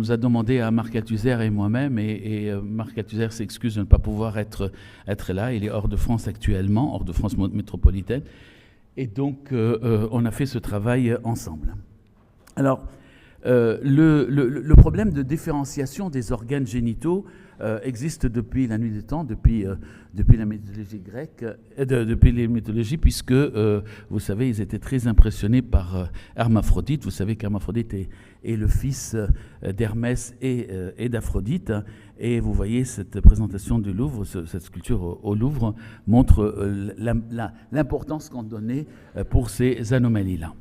nous a demandé à Marc Althusser et moi-même, et Marc Althusser s'excuse de ne pas pouvoir être là. Il est hors de France actuellement, hors de France métropolitaine. Et donc, on a fait ce travail ensemble. Alors, le problème de différenciation des organes génitaux existe depuis la nuit des temps, depuis la mythologie grecque, depuis les mythologies, puisque, vous savez, ils étaient très impressionnés par Hermaphrodite. Vous savez qu'Hermaphrodite est le fils d'Hermès et d'Aphrodite. Et vous voyez, cette présentation du Louvre, cette sculpture au Louvre, montre l'importance qu'on donnait pour ces anomalies-là.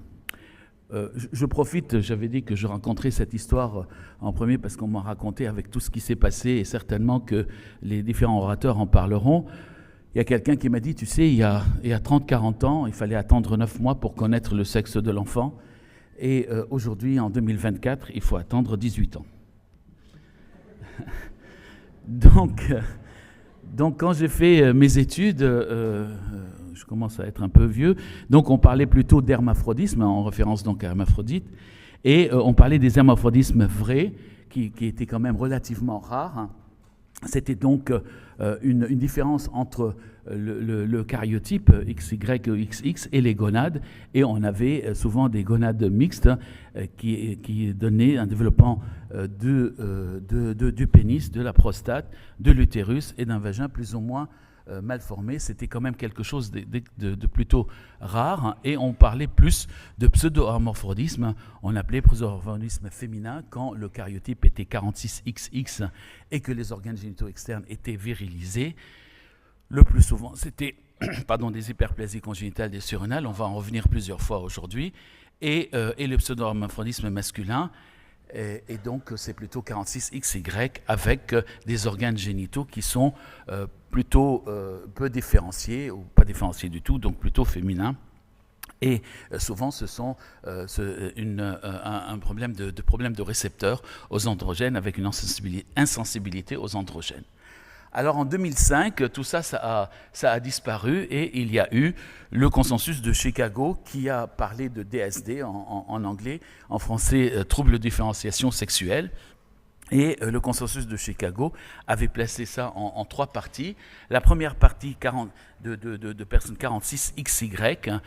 Je profite, j'avais dit que je raconterais cette histoire en premier parce qu'on m'a raconté avec tout ce qui s'est passé et certainement que les différents orateurs en parleront. Il y a quelqu'un qui m'a dit, tu sais, il y a 30-40 ans, il fallait attendre 9 mois pour connaître le sexe de l'enfant et aujourd'hui, en 2024, il faut attendre 18 ans. Donc, quand j'ai fait mes études, je commence à être un peu vieux, donc on parlait plutôt d'hermaphrodisme, en référence donc à Hermaphrodite, et on parlait des hermaphrodismes vrais, qui étaient quand même relativement rares. C'était donc une différence entre le karyotype XY ou XX et les gonades, et on avait souvent des gonades mixtes qui donnaient un développement du pénis, de la prostate, de l'utérus et d'un vagin plus ou moins mal formé. C'était quand même quelque chose de plutôt rare, hein, et on parlait plus de pseudo-hermaphrodisme. On appelait pseudo-hermaphrodisme féminin quand le karyotype était 46XX et que les organes génitaux externes étaient virilisés. Le plus souvent, c'était des hyperplasies congénitales des surrénales. On va en revenir plusieurs fois aujourd'hui. Et le pseudo-hermaphrodisme masculin. Et donc, c'est plutôt 46XY avec des organes génitaux qui sont plutôt peu différenciés, ou pas différenciés du tout, donc plutôt féminins. Et souvent, ce sont un problème de récepteurs aux androgènes avec une insensibilité aux androgènes. Alors en 2005, tout ça, ça a disparu et il y a eu le consensus de Chicago qui a parlé de DSD en anglais, en français trouble de différenciation sexuelle. Et le consensus de Chicago avait placé ça en 3 parties. La première partie de personnes 46XY,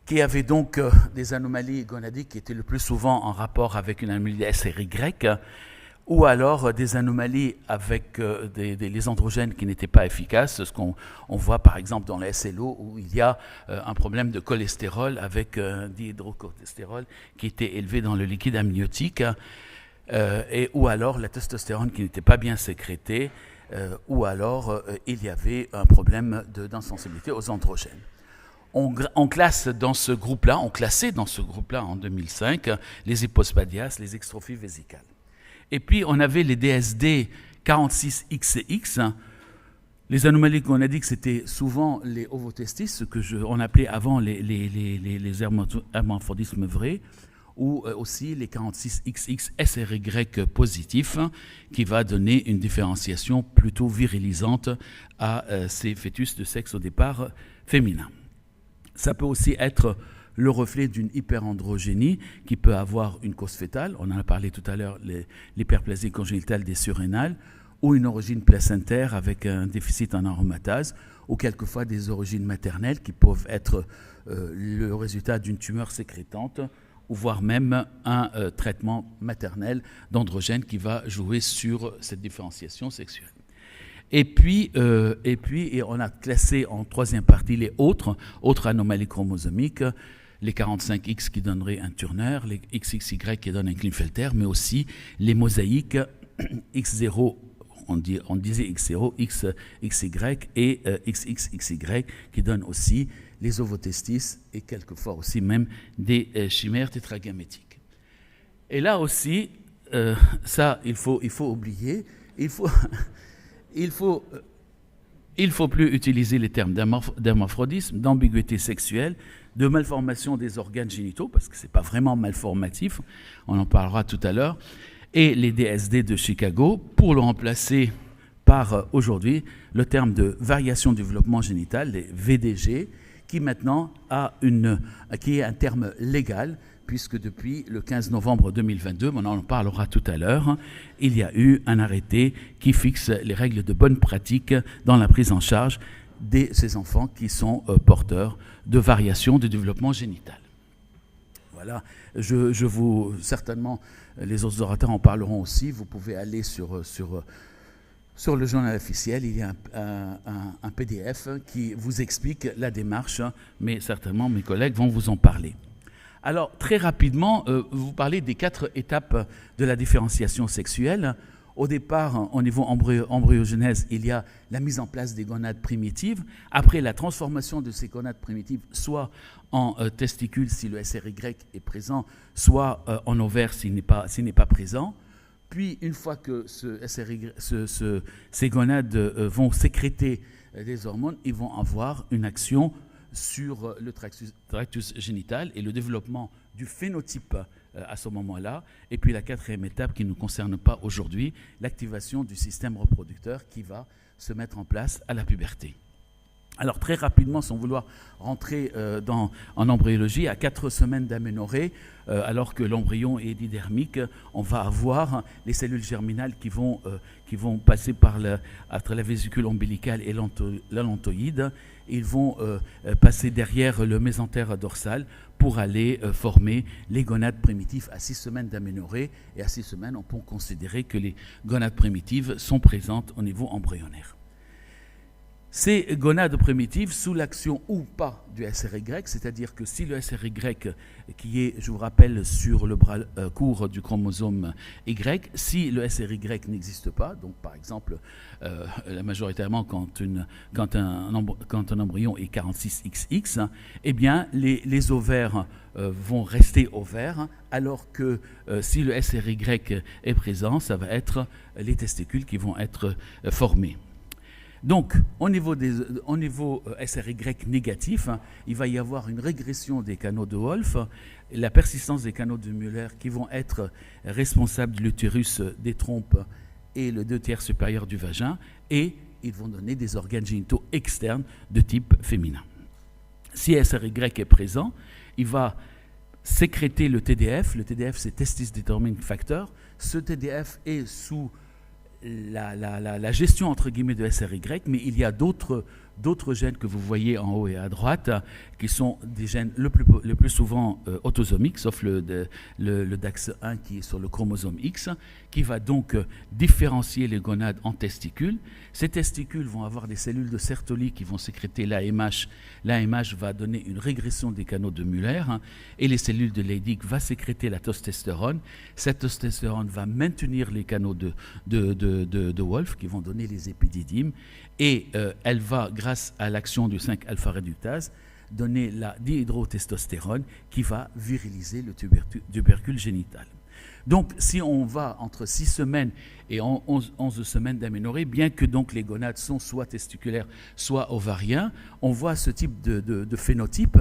qui avaient donc des anomalies gonadiques qui étaient le plus souvent en rapport avec une anomalie SRY, ou alors des anomalies avec les androgènes qui n'étaient pas efficaces, ce qu'on voit par exemple dans la SLO où il y a un problème de cholestérol avec dihydrocholestérol qui était élevé dans le liquide amniotique, ou alors la testostérone qui n'était pas bien sécrétée, ou alors il y avait un problème d'insensibilité aux androgènes. On classait dans ce groupe-là en 2005 les hypospadias, les extrophies vésicales. Et puis, on avait les DSD 46XX. Les anomalies qu'on a dit que c'était souvent les ovotestis, ce on appelait avant les hermaphrodismes vrais, ou aussi les 46XX SRY positifs, qui va donner une différenciation plutôt virilisante à ces fœtus de sexe au départ féminin. Ça peut aussi être le reflet d'une hyperandrogénie qui peut avoir une cause fœtale, on en a parlé tout à l'heure, l'hyperplasie congénitale des surrénales, ou une origine placentaire avec un déficit en aromatase, ou quelquefois des origines maternelles qui peuvent être le résultat d'une tumeur sécrétante, ou voire même un traitement maternel d'androgène qui va jouer sur cette différenciation sexuelle. Et puis, on a classé en 3e partie les autres anomalies chromosomiques, les 45X qui donneraient un Turner, les XXY qui donnent un Klinefelter, mais aussi les mosaïques X0, on disait X0, XY et XXXY qui donnent aussi les ovotestis et quelquefois aussi même des chimères tétragamétiques. Et là aussi, ça, il faut oublier, il faut plus utiliser les termes d'hermaphrodisme, d'ambiguïté sexuelle, de malformation des organes génitaux, parce que ce n'est pas vraiment malformatif, on en parlera tout à l'heure, et les DSD de Chicago, pour le remplacer par aujourd'hui le terme de variation du développement génital, les VDG, qui maintenant qui est un terme légal, puisque depuis le 15 novembre 2022, on en parlera tout à l'heure, il y a eu un arrêté qui fixe les règles de bonne pratique dans la prise en charge de ces enfants qui sont porteurs de variations de développement génital. Voilà, je vous, certainement, les autres orateurs en parleront aussi, vous pouvez aller sur le journal officiel, il y a un PDF qui vous explique la démarche, mais certainement mes collègues vont vous en parler. Alors, très rapidement, vous parlez des 4 étapes de la différenciation sexuelle. Au départ, au niveau embryogenèse, il y a la mise en place des gonades primitives. Après, la transformation de ces gonades primitives, soit en testicules si le SRY est présent, soit en ovaire s'il n'est pas présent. Puis, une fois que ces gonades vont sécréter des hormones, ils vont avoir une action sur le tractus génital et le développement du phénotype à ce moment-là. Et puis la 4e étape qui ne nous concerne pas aujourd'hui, l'activation du système reproducteur qui va se mettre en place à la puberté. Alors très rapidement, sans vouloir rentrer en embryologie, à 4 semaines d'aménorrhée, alors que l'embryon est didermique, on va avoir les cellules germinales qui vont passer entre la vésicule ombilicale et l'allantoïde. Ils vont passer derrière le mésentère dorsal pour aller former les gonades primitives à 6 semaines d'aménorrhée. Et à 6 semaines, on peut considérer que les gonades primitives sont présentes au niveau embryonnaire. Ces gonades primitives, sous l'action ou pas du SRY, c'est-à-dire que si le SRY, qui est, je vous rappelle, sur le bras court du chromosome Y, si le SRY n'existe pas, donc par exemple, majoritairement quand un embryon est 46XX, eh bien les ovaires vont rester ovaires, alors que si le SRY est présent, ça va être les testicules qui vont être formés. Donc, au niveau SRY négatif, il va y avoir une régression des canaux de Wolff, la persistance des canaux de Müller qui vont être responsables de l'utérus, des trompes et le 2/3 supérieur du vagin, et ils vont donner des organes génitaux externes de type féminin. Si SRY est présent, il va sécréter le TDF. Le TDF, c'est Testis Determining Factor. Ce TDF est sous la gestion entre guillemets de SRY, mais il y a d'autres gènes que vous voyez en haut et à droite qui sont des gènes le plus souvent autosomiques, sauf le DAX1 qui est sur le chromosome X, qui va donc différencier les gonades en testicules. Ces testicules vont avoir des cellules de Sertoli qui vont sécréter l'AMH. L'AMH va donner une régression des canaux de Müller, et les cellules de Leydig vont sécréter la testostérone. Cette testostérone va maintenir les canaux de Wolff qui vont donner les épididymes, et elle va, grâce à l'action du 5-alpha-réductase, donner la dihydrotestostérone qui va viriliser le tubercule génital. Donc, si on va entre 6 semaines et 11 semaines d'aménorrhée, bien que donc les gonades sont soit testiculaires, soit ovariens, on voit ce type de phénotype,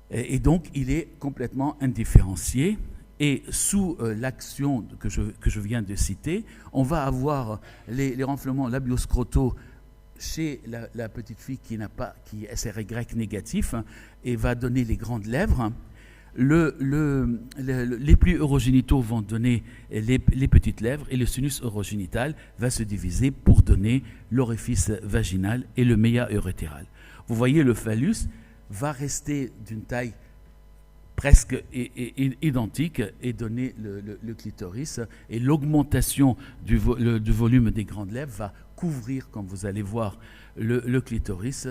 et donc il est complètement indifférencié. Et sous l'action que je viens de citer, on va avoir les renflements labioscrotaux chez la petite fille qui est SRY négatif, et va donner les grandes lèvres. Les plis urogénitaux vont donner les petites lèvres, et le sinus urogénital va se diviser pour donner l'orifice vaginal et le méa urétéral. Vous voyez, le phallus va rester d'une taille presque identique et donner le clitoris, et l'augmentation du volume des grandes lèvres va couvrir, comme vous allez voir, le clitoris,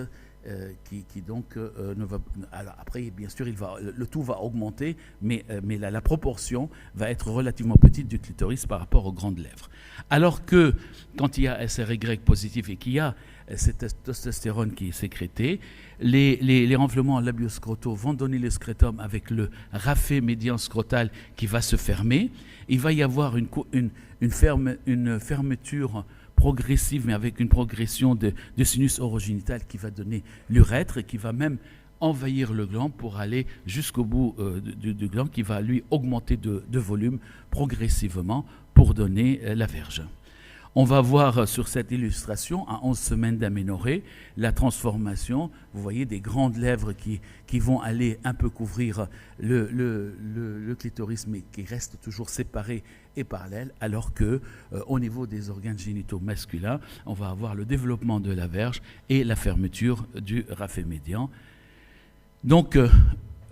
qui donc ne va. Alors après, bien sûr, le tout va augmenter, mais la proportion va être relativement petite du clitoris par rapport aux grandes lèvres. Alors que quand il y a SRY positif et qu'il y a cette testostérone qui est sécrétée, les renflements labioscrotaux vont donner le scrotum avec le raphé médian scrotal qui va se fermer. Il va y avoir une fermeture progressive, mais avec une progression de sinus orogénital qui va donner l'urètre, et qui va même envahir le gland pour aller jusqu'au bout du gland, qui va lui augmenter de volume progressivement pour donner la verge. On va voir sur cette illustration, à 11 semaines d'aménorrhée, la transformation. Vous voyez des grandes lèvres qui vont aller un peu couvrir le clitoris, mais qui restent toujours séparées et parallèles, alors que au niveau des organes génitaux masculins, on va avoir le développement de la verge et la fermeture du raphet médian. Donc,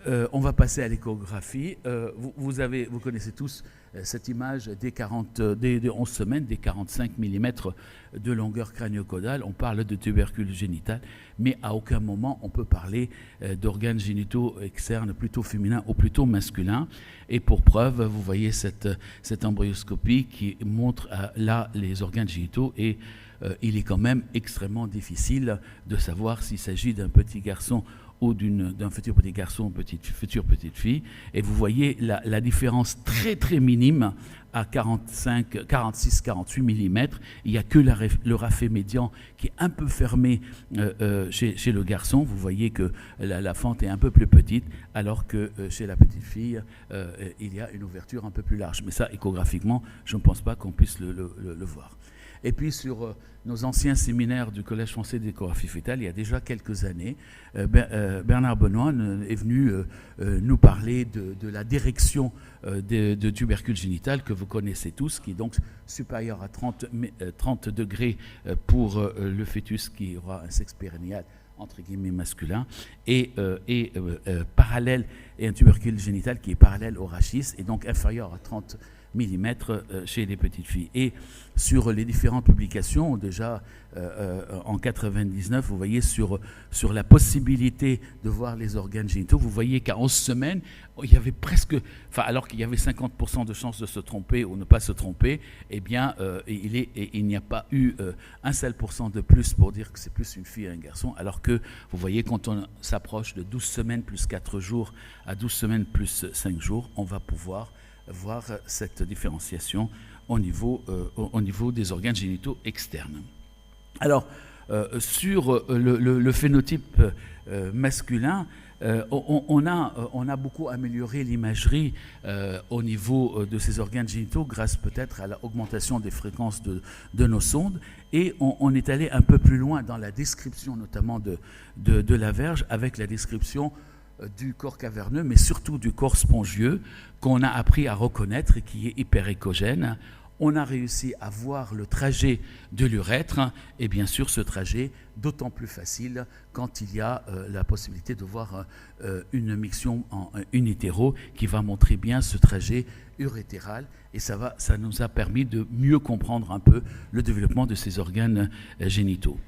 on va passer à l'échographie. Vous connaissez tous cette image des 11 semaines, des 45 mm de longueur crânio-caudale. On parle de tubercule génital, mais à aucun moment on peut parler d'organes génitaux externes plutôt féminins ou plutôt masculins. Et pour preuve, vous voyez cette embryoscopie qui montre là les organes génitaux et il est quand même extrêmement difficile de savoir s'il s'agit d'un petit garçon ou d'un futur petit garçon ou future petite fille. Et vous voyez la différence très très minime à 46-48 mm. Il n'y a que le raphet médian qui est un peu fermé chez le garçon. Vous voyez que la fente est un peu plus petite, alors que chez la petite fille, il y a une ouverture un peu plus large. Mais ça, échographiquement, je ne pense pas qu'on puisse le voir. Et puis sur nos anciens séminaires du Collège français d'échographie fœtale, il y a déjà quelques années, Bernard Benoît est venu nous parler de la direction de tubercule génital que vous connaissez tous, qui est donc supérieure à 30 degrés pour le fœtus qui aura un sexe périnéal entre guillemets masculin, et parallèle, et un tubercule génital qui est parallèle au rachis, et donc inférieur à 30 mm chez les petites filles. Et sur les différentes publications, déjà en 99, vous voyez sur la possibilité de voir les organes génitaux, vous voyez qu'à 11 semaines, il y avait presque, alors qu'il y avait 50% de chances de se tromper ou ne pas se tromper, eh bien, il n'y a pas eu un seul % de plus pour dire que c'est plus une fille et un garçon, alors que, vous voyez, quand on s'approche de 12 semaines plus 4 jours à 12 semaines plus 5 jours, on va pouvoir voir cette différenciation au niveau des organes génitaux externes. Alors, sur le phénotype masculin, on a beaucoup amélioré l'imagerie au niveau de ces organes génitaux grâce peut-être à l'augmentation des fréquences de nos sondes, et on est allé un peu plus loin dans la description notamment de la verge, avec la description du corps caverneux, mais surtout du corps spongieux qu'on a appris à reconnaître et qui est hyperéchogène. On a réussi à voir le trajet de l'urètre, et bien sûr ce trajet d'autant plus facile quand il y a la possibilité de voir une miction en in utero qui va montrer bien ce trajet urétéral, et ça nous a permis de mieux comprendre un peu le développement de ces organes génitaux.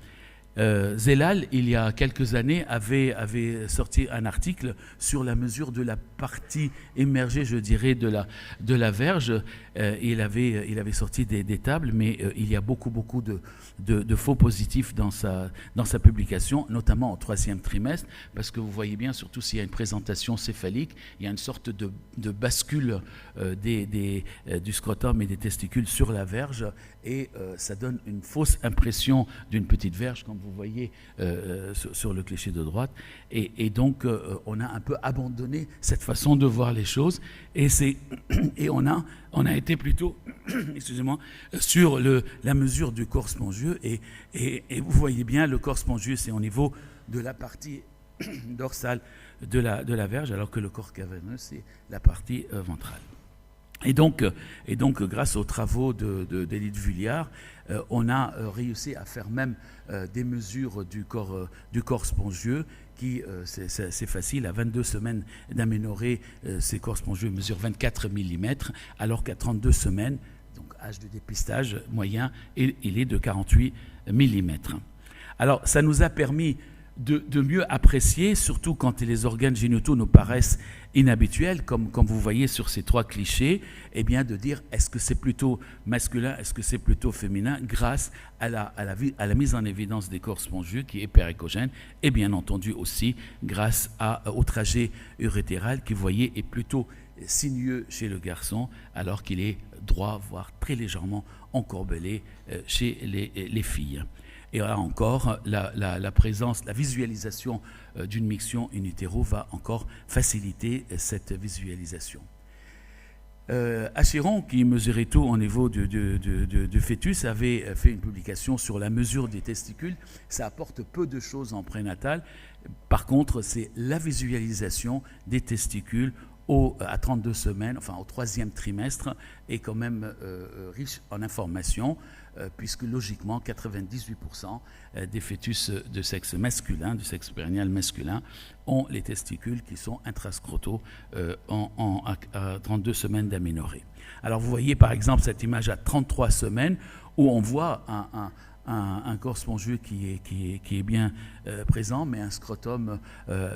Zellal, il y a quelques années, avait sorti un article sur la mesure de la partie émergée, je dirais, de la verge. Il avait sorti des tables, mais il y a beaucoup de faux positifs dans sa publication, notamment au 3e trimestre, parce que vous voyez bien, surtout s'il y a une présentation céphalique, il y a une sorte de bascule du scrotum et des testicules sur la verge, et ça donne une fausse impression d'une petite verge, comme vous voyez sur le cliché de droite, et donc on a un peu abandonné cette façon de voir les choses, et on a été plutôt excusez-moi, sur la mesure du corps spongieux, et vous voyez bien, le corps spongieux, c'est au niveau de la partie dorsale de la verge, alors que le corps caverneux, c'est la partie ventrale. Et donc, grâce aux travaux d'Édith Vuillard, on a réussi à faire même des mesures du corps spongieux qui, c'est facile, à 22 semaines d'aménorrhée, ces corps spongieux mesurent 24 mm, alors qu'à 32 semaines, donc âge de dépistage moyen, il est de 48 mm. Alors, ça nous a permis de mieux apprécier, surtout quand les organes génitaux nous paraissent inhabituels, comme vous voyez sur ces 3 clichés, eh bien de dire est-ce que c'est plutôt masculin, est-ce que c'est plutôt féminin, grâce à la mise en évidence des corps spongieux qui est hyperéchogène, et bien entendu aussi grâce au trajet urétéral qui, vous voyez, est plutôt sinueux chez le garçon, alors qu'il est droit, voire très légèrement encorbellé chez les filles. Et là encore, la présence, la visualisation d'une miction in utero va encore faciliter cette visualisation. Achiron, qui mesurait tout au niveau du fœtus, avait fait une publication sur la mesure des testicules. Ça apporte peu de choses en prénatal. Par contre, c'est la visualisation des testicules à 32 semaines, enfin au 3e trimestre, est quand même riche en informations, puisque logiquement 98% des fœtus de sexe masculin, du sexe périnnéal masculin, ont les testicules qui sont intrascrotaux à 32 semaines d'aménorrhée. Alors vous voyez par exemple cette image à 33 semaines où on voit un corps spongieux qui est bien présent, mais un scrotum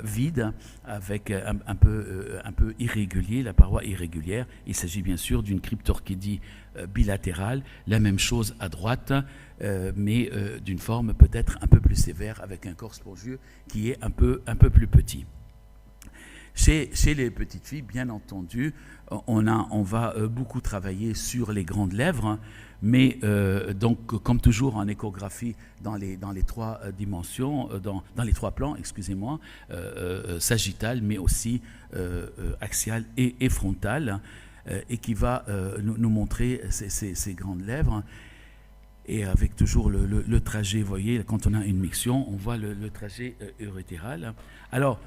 vide, avec un peu irrégulier, la paroi irrégulière. Il s'agit bien sûr d'une cryptorchidie bilatérale, la même chose à droite, mais d'une forme peut-être un peu plus sévère, avec un corps spongieux qui est un peu plus petit. Chez les petites filles, bien entendu, on va beaucoup travailler sur les grandes lèvres, mais donc comme toujours en échographie dans les 3 dimensions, dans les 3 plans, excusez-moi, sagittal, mais aussi axial et frontal, et qui va nous montrer ces grandes lèvres. Et avec toujours le trajet, vous voyez, quand on a une miction, on voit le trajet urétéral. Alors,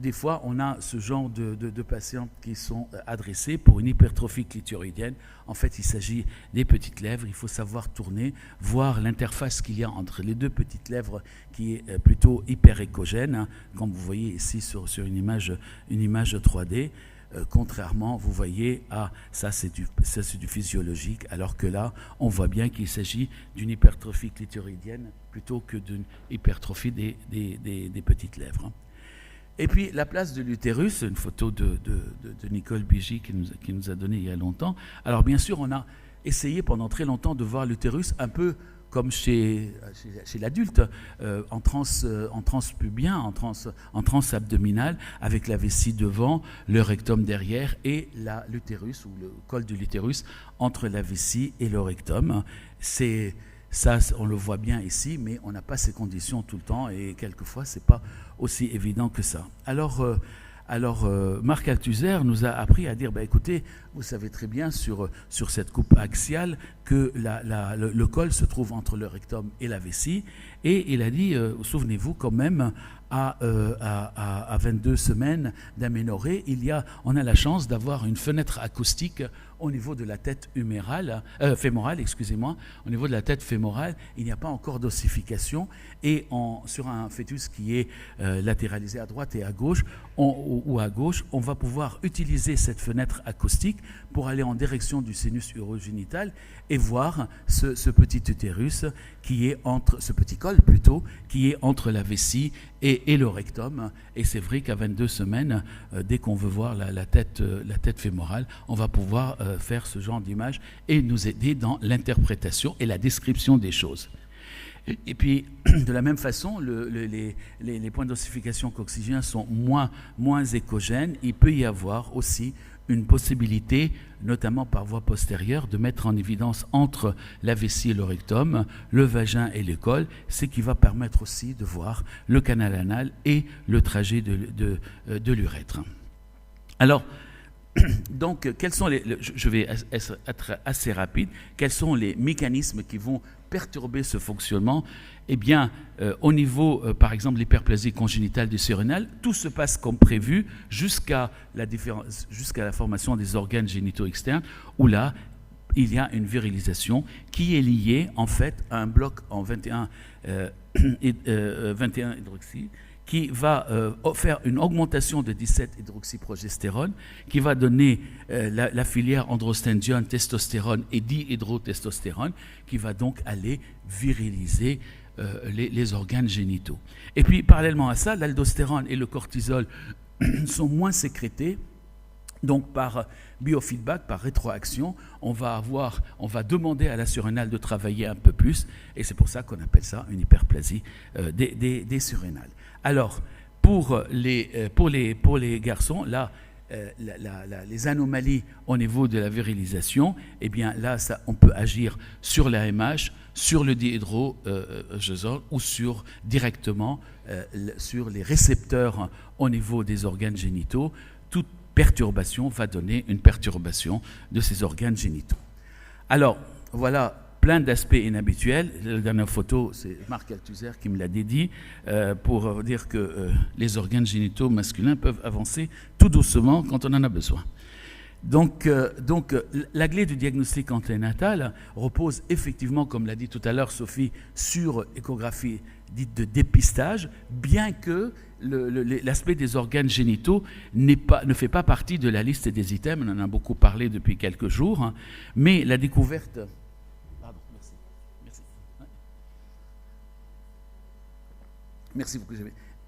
des fois, on a ce genre de patients qui sont adressés pour une hypertrophie clitoridienne. En fait, il s'agit des petites lèvres. Il faut savoir tourner, voir l'interface qu'il y a entre les 2 petites lèvres qui est plutôt hyperéchogène, comme vous voyez ici sur une image 3D. Contrairement, vous voyez, ça c'est du physiologique, alors que là, on voit bien qu'il s'agit d'une hypertrophie clitoridienne plutôt que d'une hypertrophie des petites lèvres. Et puis la place de l'utérus, une photo de Nicole Bigy qui nous a donné il y a longtemps. Alors bien sûr, on a essayé pendant très longtemps de voir l'utérus un peu comme chez l'adulte, en transpubien, en transabdominal, avec la vessie devant, le rectum derrière et l'utérus ou le col de l'utérus entre la vessie et le rectum. Ça, on le voit bien ici, mais on n'a pas ces conditions tout le temps et quelquefois, ce n'est pas aussi évident que ça. Alors Marc Althusser nous a appris à dire, écoutez, vous savez très bien sur cette coupe axiale que le col se trouve entre le rectum et la vessie, et il a dit, souvenez-vous quand même, à 22 semaines d'aménorrhée, on a la chance d'avoir une fenêtre acoustique au niveau de la tête fémorale, au niveau de la tête fémorale, il n'y a pas encore d'ossification, et sur un fœtus qui est latéralisé à droite et à gauche, ou à gauche, on va pouvoir utiliser cette fenêtre acoustique pour aller en direction du sinus urogénital et voir ce petit utérus ce petit col plutôt, qui est entre la vessie et le rectum. Et c'est vrai qu'à 22 semaines, dès qu'on veut voir la tête fémorale, on va pouvoir faire ce genre d'image et nous aider dans l'interprétation et la description des choses. Et puis, de la même façon, les points d'ossification coccygéens sont moins échogènes. Il peut y avoir aussi une possibilité, notamment par voie postérieure, de mettre en évidence entre la vessie et le rectum, le vagin et le col, ce qui va permettre aussi de voir le canal anal et le trajet de l'urètre. Alors, donc, je vais être assez rapide, quels sont les mécanismes qui vont perturber ce fonctionnement? Eh bien, au niveau, par exemple, l'hyperplasie congénitale du surrénal, tout se passe comme prévu jusqu'à la formation des organes génitaux externes, où là, il y a une virilisation qui est liée, en fait, à un bloc en 21 hydroxy, qui va faire une augmentation de 17-hydroxyprogestérone, qui va donner la filière androstendione, testostérone et dihydrotestostérone, qui va donc aller viriliser les organes génitaux. Et puis, parallèlement à ça, l'aldostérone et le cortisol sont moins sécrétés. Donc, par biofeedback, par rétroaction, on va demander à la surrénale de travailler un peu plus, et c'est pour ça qu'on appelle ça une hyperplasie des surrénales. Alors, pour les garçons, là, les anomalies au niveau de la virilisation, eh bien là, on peut agir sur l'AMH, sur le dihydrogésol ou directement sur les récepteurs au niveau des organes génitaux. Toute perturbation va donner une perturbation de ces organes génitaux. Alors, voilà plein d'aspects inhabituels. La dernière photo, c'est Marc Althusser qui me l'a dédié pour dire que les organes génitaux masculins peuvent avancer tout doucement quand on en a besoin. Donc, la clé du diagnostic anténatal repose effectivement, comme l'a dit tout à l'heure Sophie, sur échographie dite de dépistage, bien que l'aspect des organes génitaux ne fait pas partie de la liste des items. On en a beaucoup parlé depuis quelques jours, hein, mais la découverte... Pardon, merci. Merci beaucoup.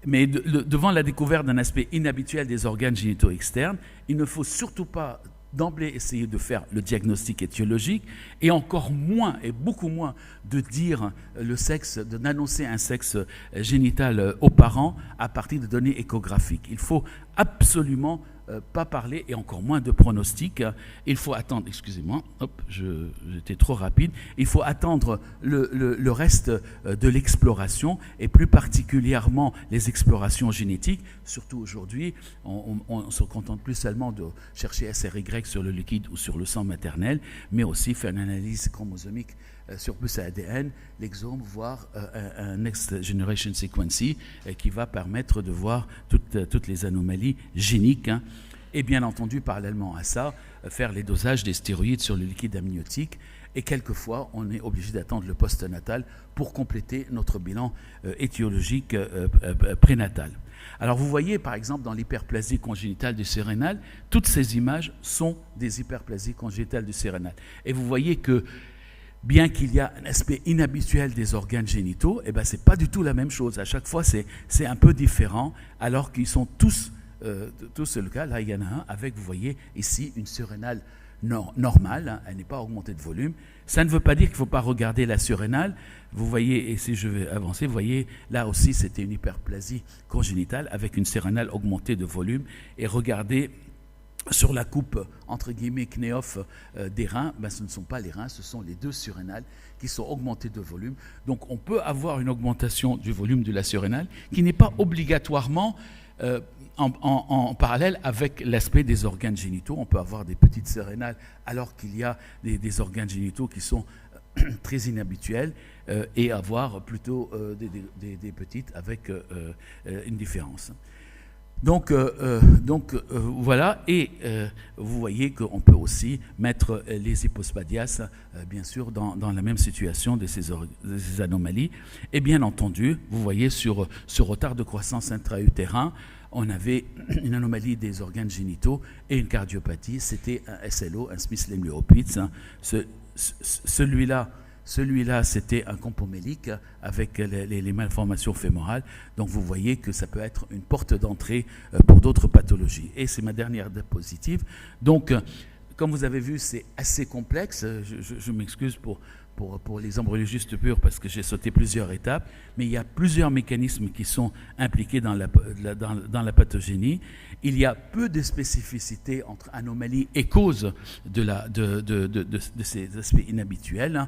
Mais devant la découverte d'un aspect inhabituel des organes génitaux externes, il ne faut surtout pas d'emblée essayer de faire le diagnostic étiologique et encore moins, et beaucoup moins, de dire le sexe, d'annoncer un sexe génital aux parents à partir de données échographiques. Il faut absolument pas parler, et encore moins de pronostic. Il faut attendre, excusez-moi, j'étais trop rapide, il faut attendre le reste de l'exploration, et plus particulièrement les explorations génétiques. Surtout aujourd'hui, on ne se contente plus seulement de chercher SRY sur le liquide ou sur le sang maternel, mais aussi faire une analyse chromosomique sur plus ADN, l'exome, voire un Next Generation Sequencing qui va permettre de voir toutes les anomalies géniques. Hein. Et bien entendu, parallèlement à ça, faire les dosages des stéroïdes sur le liquide amniotique. Et quelquefois, on est obligé d'attendre le postnatal pour compléter notre bilan étiologique prénatal. Alors vous voyez, par exemple, dans l'hyperplasie congénitale du sérénal, toutes ces images sont des hyperplasies congénitales du sérénal. Et vous voyez que bien qu'il y a un aspect inhabituel des organes génitaux, eh ben, ce n'est pas du tout la même chose. À chaque fois, c'est un peu différent, alors qu'ils sont tous le cas. Là, il y en a un avec, vous voyez, ici, une surrénale normale, hein, elle n'est pas augmentée de volume. Ça ne veut pas dire qu'il ne faut pas regarder la surrénale. Vous voyez, et si je vais avancer, vous voyez, là aussi, c'était une hyperplasie congénitale avec une surrénale augmentée de volume. Et regardez sur la coupe, entre guillemets, Knehoff des reins, ben, ce ne sont pas les reins, ce sont les deux surrénales qui sont augmentées de volume. Donc on peut avoir une augmentation du volume de la surrénale qui n'est pas obligatoirement en parallèle avec l'aspect des organes génitaux. On peut avoir des petites surrénales alors qu'il y a des organes génitaux qui sont très inhabituels et avoir plutôt des petites avec une différence. Donc voilà, et vous voyez qu'on peut aussi mettre les hypospadias, bien sûr, dans la même situation de ces anomalies. Et bien entendu, vous voyez sur ce retard de croissance intra-utérin, on avait une anomalie des organes génitaux et une cardiopathie. C'était un SLO, un Smith-Lemli-Opitz. Celui-là, c'était un compomélique avec les malformations fémorales. Donc, vous voyez que ça peut être une porte d'entrée pour d'autres pathologies. Et c'est ma dernière diapositive. Donc, comme vous avez vu, c'est assez complexe. Je m'excuse pour les embryologistes purs parce que j'ai sauté plusieurs étapes. Mais il y a plusieurs mécanismes qui sont impliqués dans la pathogénie. Il y a peu de spécificité entre anomalies et causes de ces aspects inhabituels.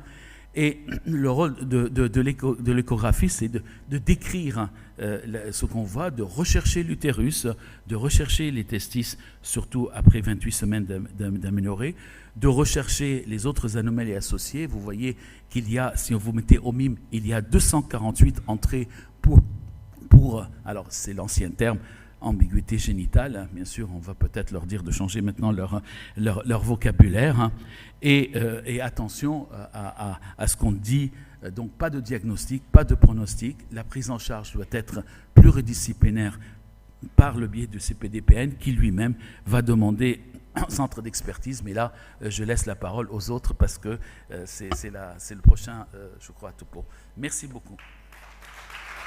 Et le rôle de l'échographie, c'est de décrire ce qu'on voit, de rechercher l'utérus, de rechercher les testis, surtout après 28 semaines d'aménorrhée, de rechercher les autres anomalies associées. Vous voyez qu'il y a, si vous mettez au MIM, il y a 248 entrées pour alors c'est l'ancien terme, ambiguïté génitale, bien sûr, on va peut-être leur dire de changer maintenant leur vocabulaire, hein. Et attention à ce qu'on dit, donc pas de diagnostic, pas de pronostic, la prise en charge doit être pluridisciplinaire par le biais du CPDPN qui lui-même va demander un centre d'expertise, mais là, je laisse la parole aux autres parce que c'est le prochain, je crois, topo. Merci beaucoup.